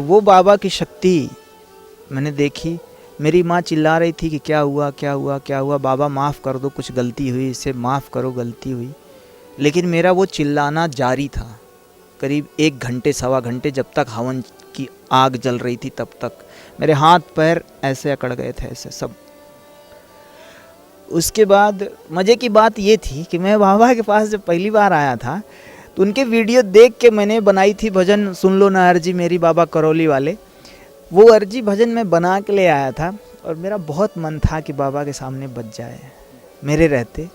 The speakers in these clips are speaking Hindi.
वो बाबा की शक्ति मैंने देखी। मेरी माँ चिल्ला रही थी कि क्या हुआ क्या हुआ क्या हुआ, बाबा माफ़ कर दो, कुछ गलती हुई, इसे माफ़ करो, गलती हुई। लेकिन मेरा वो चिल्लाना जारी था करीब 1 घंटे सवा घंटे, जब तक हवन की आग जल रही थी तब तक। मेरे हाथ पैर ऐसे अकड़ गए थे, ऐसे सब। उसके बाद मज़े की बात ये थी कि मैं बाबा के पास जब पहली बार आया था तो उनके वीडियो देख के मैंने बनाई थी भजन सुन लो ना अर्जी मेरी, बाबा करौली वाले। वो अर्जी भजन मैं बना के ले आया था और मेरा बहुत मन था कि बाबा के सामने बज जाए मेरे रहते,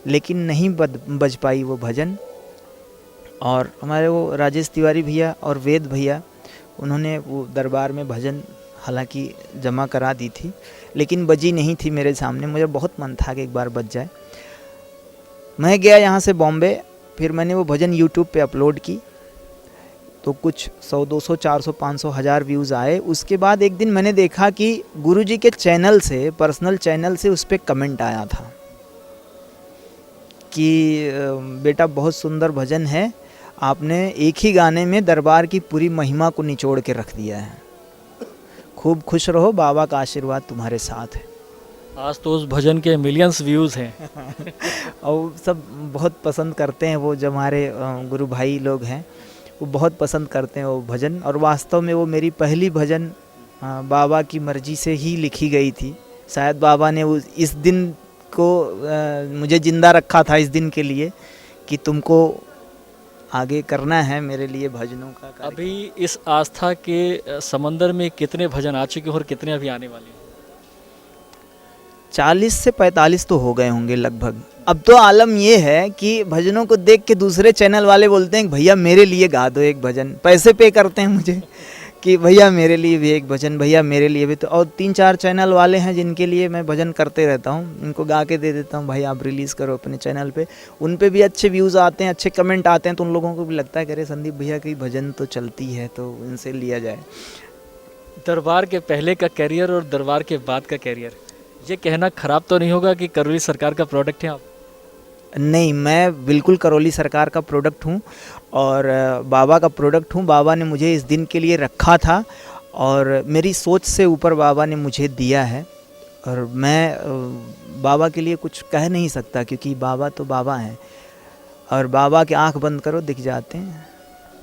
लेकिन नहीं बज पाई वो भजन। और हमारे वो राजेश तिवारी भैया और वेद भैया, उन्होंने वो दरबार में भजन हालांकि जमा करा दी थी, लेकिन बजी नहीं थी मेरे सामने। मुझे बहुत मन था कि एक बार बज जाए। मैं गया यहाँ से बॉम्बे, फिर मैंने वो भजन यूट्यूब पे अपलोड की तो कुछ 100 200 400 500 हज़ार व्यूज़ आए। उसके बाद एक दिन मैंने देखा कि गुरुजी के चैनल से, पर्सनल चैनल से, उस पर कमेंट आया था कि बेटा बहुत सुंदर भजन है, आपने एक ही गाने में दरबार की पूरी महिमा को निचोड़ के रख दिया है, खूब खुश रहो, बाबा का आशीर्वाद तुम्हारे साथ है। आज तो उस भजन के मिलियंस व्यूज़ हैं। और सब बहुत पसंद करते हैं, वो जो हमारे गुरु भाई लोग हैं वो बहुत पसंद करते हैं वो भजन। और वास्तव में वो मेरी पहली भजन बाबा की मर्जी से ही लिखी गई थी। शायद बाबा ने इस दिन को मुझे ज़िंदा रखा था इस दिन के लिए कि तुमको आगे करना है मेरे लिए भजनों का कार्यक्रम। अभी इस आस्था के समंदर में कितने भजन आ चुके हैं और कितने अभी आने वाले हैं? 40 से 45 तो हो गए होंगे लगभग। अब तो आलम ये है कि भजनों को देख के दूसरे चैनल वाले बोलते हैं भैया मेरे लिए गा दो एक भजन, पैसे पे करते हैं मुझे कि भैया मेरे लिए भी एक भजन, भैया मेरे लिए भी। तो और 3-4 चैनल वाले हैं जिनके लिए मैं भजन करते रहता हूँ, उनको गा के दे देता हूँ, भाई आप रिलीज़ करो अपने चैनल पे। उन पे भी अच्छे व्यूज़ आते हैं, अच्छे कमेंट आते हैं, तो उन लोगों को भी लगता है कि अरे संदीप भैया की भजन तो चलती है, तो इनसे लिया जाए। दरबार के पहले का कैरियर और दरबार के बाद का कैरियर, ये कहना ख़राब तो नहीं होगा कि करौली सरकार का प्रोडक्ट है आप? नहीं, मैं बिल्कुल करौली सरकार का प्रोडक्ट हूँ और बाबा का प्रोडक्ट हूँ। बाबा ने मुझे इस दिन के लिए रखा था और मेरी सोच से ऊपर बाबा ने मुझे दिया है और मैं बाबा के लिए कुछ कह नहीं सकता, क्योंकि बाबा तो बाबा हैं और बाबा की आंख बंद करो दिख जाते हैं।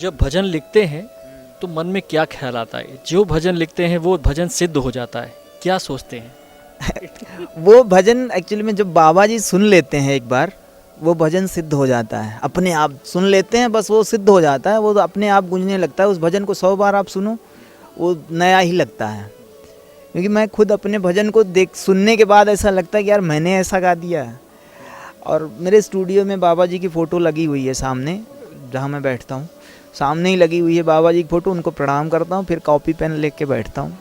जब भजन लिखते हैं तो मन में क्या ख्याल आता है? जो भजन लिखते हैं वो भजन सिद्ध हो जाता है, क्या सोचते हैं? वो भजन एक्चुअली में जब बाबा जी सुन लेते हैं एक बार, वो भजन सिद्ध हो जाता है, अपने आप सुन लेते हैं, बस वो सिद्ध हो जाता है, वो तो अपने आप गूंजने लगता है। उस भजन को 100 बार आप सुनो वो नया ही लगता है। क्योंकि मैं खुद अपने भजन को सुनने के बाद ऐसा लगता है कि यार मैंने ऐसा गा दिया है। और मेरे स्टूडियो में बाबा जी की फ़ोटो लगी हुई है सामने, जहाँ मैं बैठता हूँ सामने ही लगी हुई है बाबा जी की फ़ोटो। उनको प्रणाम करता हूँ, फिर कॉपी पेन लेके बैठता हूँ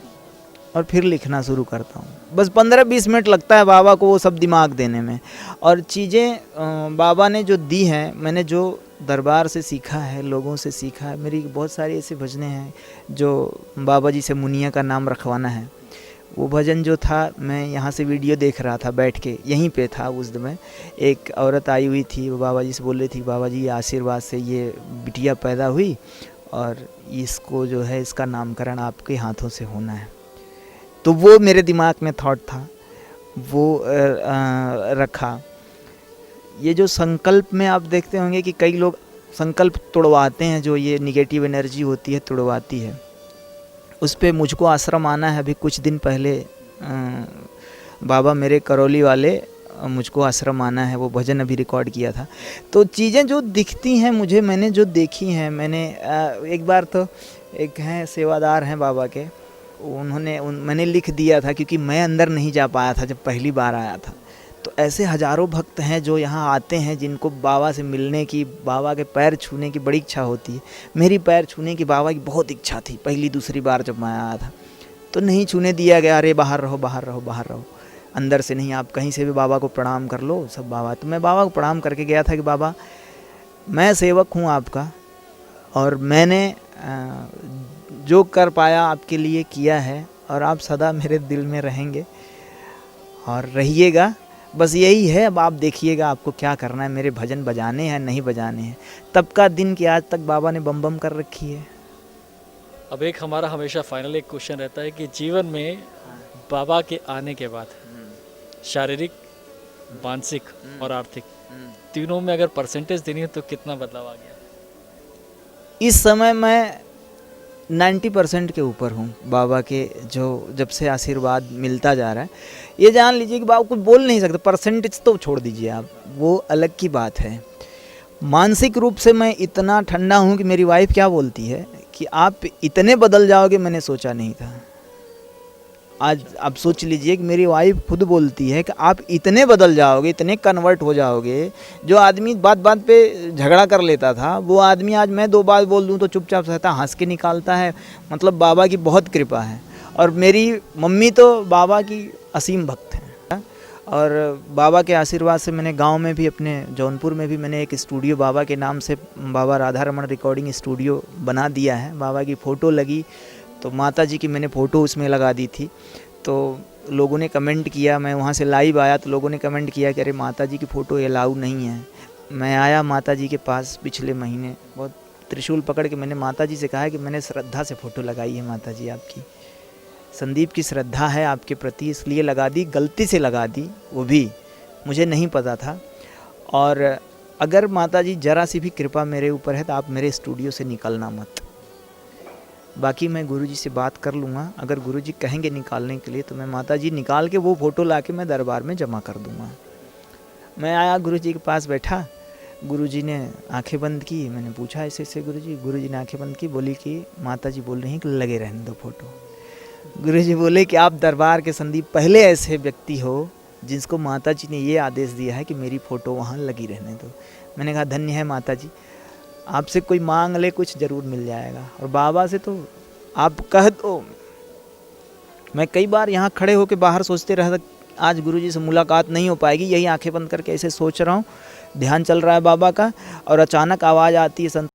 और फिर लिखना शुरू करता हूँ। बस 15-20 मिनट लगता है बाबा को वो सब दिमाग देने में। और चीज़ें बाबा ने जो दी हैं, मैंने जो दरबार से सीखा है, लोगों से सीखा है। मेरी बहुत सारी ऐसे भजनें हैं जो बाबा जी से मुनिया का नाम रखवाना है। वो भजन जो था, मैं यहाँ से वीडियो देख रहा था बैठ के, यहीं पे था उस समय। एक औरत आई हुई थी, वो बाबा जी से बोल रही थी बाबा जी आशीर्वाद से ये बिटिया पैदा हुई और इसको जो है इसका नामकरण आपके हाथों से होना है। तो वो मेरे दिमाग में थॉट था, वो रखा। ये जो संकल्प में आप देखते होंगे कि कई लोग संकल्प तोड़वाते हैं, जो ये निगेटिव एनर्जी होती है तोड़वाती है। उस पे मुझको आश्रम आना है। अभी कुछ दिन पहले बाबा मेरे करौली वाले मुझको आश्रम आना है, वो भजन अभी रिकॉर्ड किया था। तो चीज़ें जो दिखती हैं मुझे, मैंने जो देखी हैं, मैंने एक बार तो एक हैं सेवादार हैं बाबा के, मैंने लिख दिया था क्योंकि मैं अंदर नहीं जा पाया था जब पहली बार आया था। तो ऐसे हज़ारों भक्त हैं जो यहाँ आते हैं, जिनको बाबा से मिलने की, बाबा के पैर छूने की बड़ी इच्छा होती है। मेरी पैर छूने की बाबा की बहुत इच्छा थी पहली दूसरी बार जब मैं आया था, तो नहीं छूने दिया गया। अरे बाहर रहो बाहर रहो बाहर रहो, अंदर से नहीं, आप कहीं से भी बाबा को प्रणाम कर लो, सब बाबा। तो मैं बाबा को प्रणाम करके गया था कि बाबा मैं सेवक हूँ आपका और मैंने जो कर पाया आपके लिए किया है और आप सदा मेरे दिल में रहेंगे और रहिएगा। बस यही है, अब आप देखिएगा आपको क्या करना है, मेरे भजन बजाने हैं नहीं बजाने हैं। तब का दिन कि आज तक बाबा ने बम बम कर रखी है। अब एक हमारा हमेशा फाइनल एक क्वेश्चन रहता है कि जीवन में बाबा के आने के बाद शारीरिक, मानसिक और आर्थिक तीनों में अगर परसेंटेज देनी है तो कितना बदलाव आ गया? इस समय मैं 90% के ऊपर हूँ बाबा के, जो जब से आशीर्वाद मिलता जा रहा है। ये जान लीजिए कि बाबा कुछ बोल नहीं सकते, परसेंटेज तो छोड़ दीजिए आप, वो अलग की बात है। मानसिक रूप से मैं इतना ठंडा हूँ कि मेरी वाइफ क्या बोलती है कि आप इतने बदल जाओगे, मैंने सोचा नहीं था। आज आप सोच लीजिए कि मेरी वाइफ खुद बोलती है कि आप इतने बदल जाओगे, इतने कन्वर्ट हो जाओगे। जो आदमी बात बात पे झगड़ा कर लेता था, वो आदमी आज मैं 2 बात बोल दूं तो चुपचाप सहता, हंस के निकालता है। मतलब बाबा की बहुत कृपा है। और मेरी मम्मी तो बाबा की असीम भक्त हैं। और बाबा के आशीर्वाद से मैंने गांव में भी, अपने जौनपुर में भी मैंने एक स्टूडियो बाबा के नाम से, बाबा राधा रमन रिकॉर्डिंग स्टूडियो बना दिया है। बाबा की फ़ोटो लगी तो माता जी की मैंने फ़ोटो उसमें लगा दी थी। तो लोगों ने कमेंट किया, मैं वहाँ से लाइव आया तो लोगों ने कमेंट किया कि अरे माता जी की फ़ोटो अलाउ नहीं है। मैं आया माता जी के पास पिछले महीने, बहुत त्रिशूल पकड़ के मैंने माता जी से कहा कि मैंने श्रद्धा से फ़ोटो लगाई है माता जी आपकी, संदीप की श्रद्धा है आपके प्रति, इसलिए लगा दी, गलती से लगा दी, वो भी मुझे नहीं पता था। और अगर माता जी ज़रा सी भी कृपा मेरे ऊपर है तो आप मेरे स्टूडियो से निकलना मत। बाकी मैं गुरुजी से बात कर लूँगा, अगर गुरुजी कहेंगे निकालने के लिए तो मैं माता जी निकाल के वो फ़ोटो ला के मैं दरबार में जमा कर दूँगा। मैं आया गुरुजी के पास बैठा, गुरुजी ने आंखें बंद की, मैंने पूछा ऐसे ऐसे गुरुजी ने आंखें बंद की, बोली कि माता जी बोल रही हैं कि लगे रहने दो फ़ोटो। गुरुजी बोले कि आप दरबार के संदीप पहले ऐसे व्यक्ति हो जिसको माता जी ने ये आदेश दिया है कि मेरी फ़ोटो वहाँ लगी रहने दो। मैंने कहा धन्य है माता जी, आपसे कोई मांग ले कुछ ज़रूर मिल जाएगा, और बाबा से तो आप कह दो। मैं कई बार यहाँ खड़े होकर बाहर सोचते रहा आज गुरुजी से मुलाकात नहीं हो पाएगी, यही आंखें बंद करके ऐसे सोच रहा हूँ, ध्यान चल रहा है बाबा का, और अचानक आवाज़ आती है